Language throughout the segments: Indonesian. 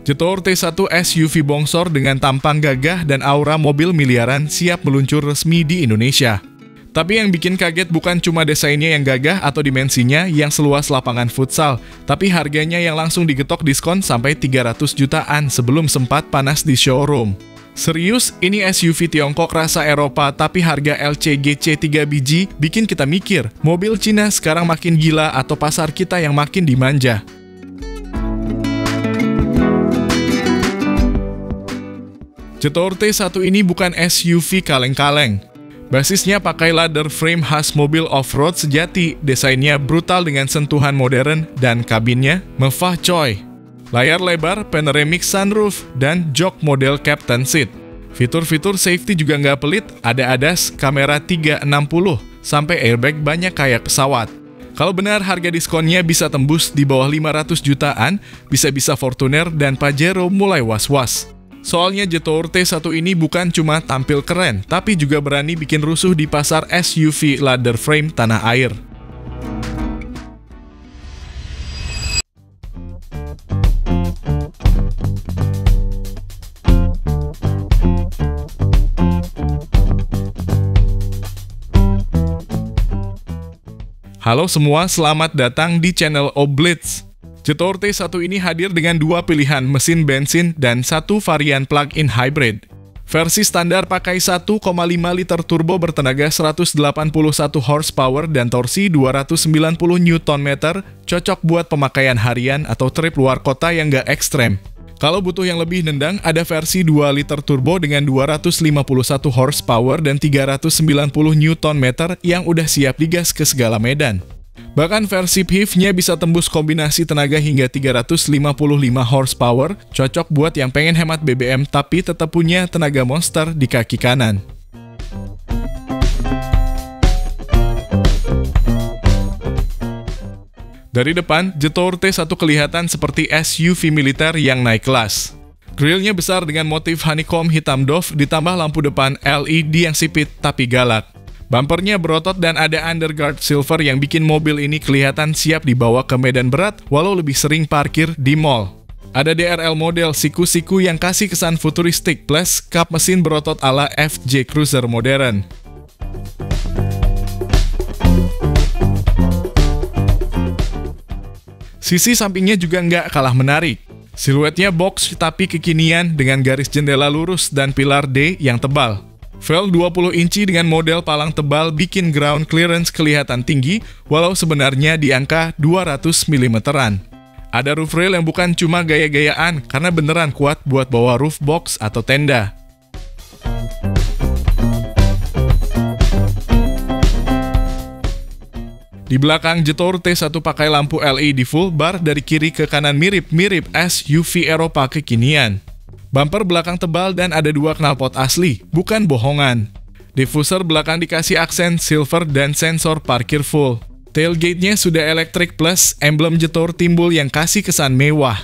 Jetor T1 SUV bongsor dengan tampang gagah dan aura mobil miliaran siap meluncur resmi di Indonesia. Tapi yang bikin kaget bukan cuma desainnya yang gagah atau dimensinya yang seluas lapangan futsal, tapi harganya yang langsung digetok diskon sampai 300 jutaan sebelum sempat panas di showroom. Serius, ini SUV Tiongkok rasa Eropa tapi harga LCGC 3 biji bikin kita mikir, mobil Cina sekarang makin gila atau pasar kita yang makin dimanja. Jetor T1 ini bukan SUV kaleng-kaleng. Basisnya pakai ladder frame khas mobil off-road sejati, desainnya brutal dengan sentuhan modern, dan kabinnya mewah coy. Layar lebar, panoramic sunroof, dan jok model captain seat. Fitur-fitur safety juga nggak pelit, ada ADAS, kamera 360, sampai airbag banyak kayak pesawat. Kalau benar harga diskonnya bisa tembus di bawah 500 jutaan, bisa-bisa Fortuner dan Pajero mulai was-was. Soalnya Jetor T1 ini bukan cuma tampil keren, tapi juga berani bikin rusuh di pasar SUV ladder frame tanah air. Halo semua, selamat datang di channel Oblitz. Jetor T1 ini hadir dengan dua pilihan mesin bensin dan satu varian plug-in hybrid. Versi standar pakai 1,5 liter turbo bertenaga 181 horsepower dan torsi 290 Nm, cocok buat pemakaian harian atau trip luar kota yang nggak ekstrem. Kalau butuh yang lebih nendang, ada versi 2 liter turbo dengan 251 horsepower dan 390 Nm yang udah siap digas ke segala medan. Bahkan versi PHEV-nya bisa tembus kombinasi tenaga hingga 355 horsepower, cocok buat yang pengen hemat BBM tapi tetap punya tenaga monster di kaki kanan. Dari depan, Jetor T1 kelihatan seperti SUV militer yang naik kelas. Grillnya besar dengan motif honeycomb hitam doff ditambah lampu depan LED yang sipit tapi galak. Bumpernya berotot dan ada underguard silver yang bikin mobil ini kelihatan siap dibawa ke medan berat walau lebih sering parkir di mall. Ada DRL model siku-siku yang kasih kesan futuristik plus kap mesin berotot ala FJ Cruiser modern. Sisi sampingnya juga nggak kalah menarik. Siluetnya box tapi kekinian dengan garis jendela lurus dan pilar D yang tebal. Vel 20 inci dengan model palang tebal bikin ground clearance kelihatan tinggi, walau sebenarnya di angka 200 mm-an. Ada roof rail yang bukan cuma gaya-gayaan, karena beneran kuat buat bawa roof box atau tenda. Di belakang Jetor T1 pakai lampu LED full bar dari kiri ke kanan mirip-mirip SUV Eropa kekinian. Bumper belakang tebal dan ada dua knalpot asli, bukan bohongan. Diffuser belakang dikasih aksen silver dan sensor parkir full. Tailgate-nya sudah elektrik plus emblem Jetor timbul yang kasih kesan mewah.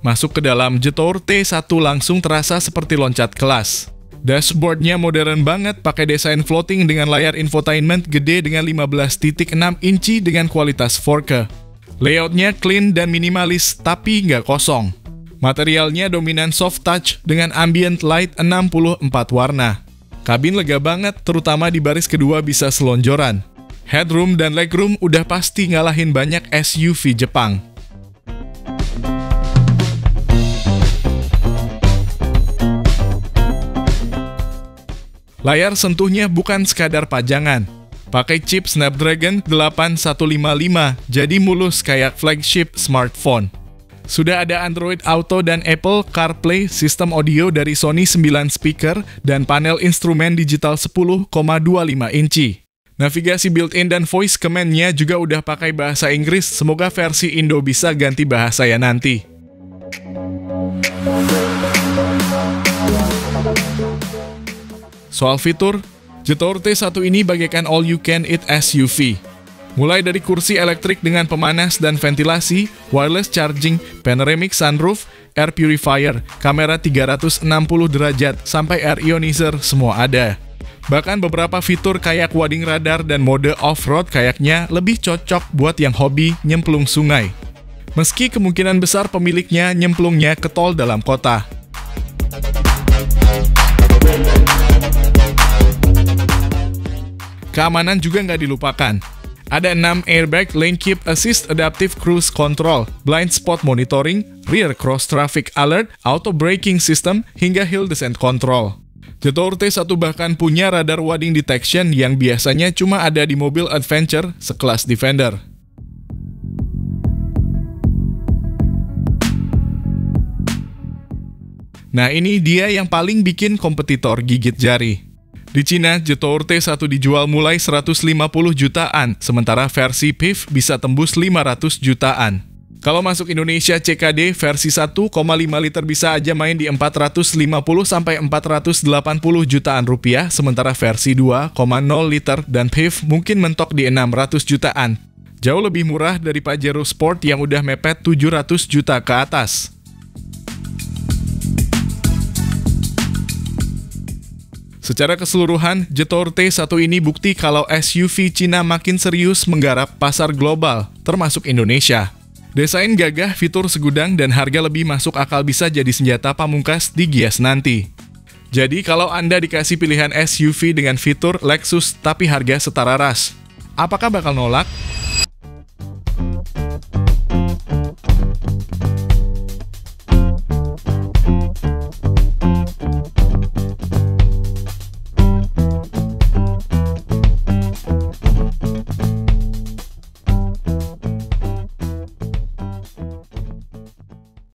Masuk ke dalam Jetor T1 langsung terasa seperti loncat kelas. Dashboardnya modern banget, pakai desain floating dengan layar infotainment gede dengan 15.6 inci dengan kualitas 4K. Layoutnya clean dan minimalis, tapi nggak kosong. Materialnya dominan soft touch dengan ambient light 64 warna. Kabin lega banget, terutama di baris kedua bisa selonjoran. Headroom dan legroom udah pasti ngalahin banyak SUV Jepang. Layar sentuhnya bukan sekadar pajangan. Pakai chip Snapdragon 8155, jadi mulus kayak flagship smartphone. Sudah ada Android Auto dan Apple CarPlay, sistem audio dari Sony 9 speaker, dan panel instrumen digital 10,25 inci. Navigasi built-in dan voice command-nya juga udah pakai bahasa Inggris, semoga versi Indo bisa ganti bahasa ya nanti. Soal fitur, Jetor T1 ini bagaikan all-you-can-eat SUV. Mulai dari kursi elektrik dengan pemanas dan ventilasi, wireless charging, panoramic sunroof, air purifier, kamera 360 derajat, sampai air ionizer, semua ada. Bahkan beberapa fitur kayak wading radar dan mode off-road kayaknya lebih cocok buat yang hobi nyemplung sungai. Meski kemungkinan besar pemiliknya nyemplungnya ke tol dalam kota. Keamanan juga nggak dilupakan. Ada 6 airbag, lane keep assist, adaptive cruise control, blind spot monitoring, rear cross traffic alert, auto braking system, hingga hill descent control. Jetour T1 bahkan punya radar wading detection yang biasanya cuma ada di mobil adventure sekelas Defender. Nah, ini dia yang paling bikin kompetitor gigit jari. Di Cina, Jetour T1 dijual mulai 150 jutaan, sementara versi PHEV bisa tembus 500 jutaan. Kalau masuk Indonesia CKD, versi 1,5 liter bisa aja main di 450 sampai 480 jutaan rupiah, sementara versi 2,0 liter dan PHEV mungkin mentok di 600 jutaan. Jauh lebih murah dari Pajero Sport yang udah mepet 700 juta ke atas. Secara keseluruhan, Jetour T1 ini bukti kalau SUV Cina makin serius menggarap pasar global, termasuk Indonesia. Desain gagah, fitur segudang, dan harga lebih masuk akal bisa jadi senjata pamungkas di Gias nanti. Jadi kalau Anda dikasih pilihan SUV dengan fitur Lexus tapi harga setara ras, apakah bakal nolak?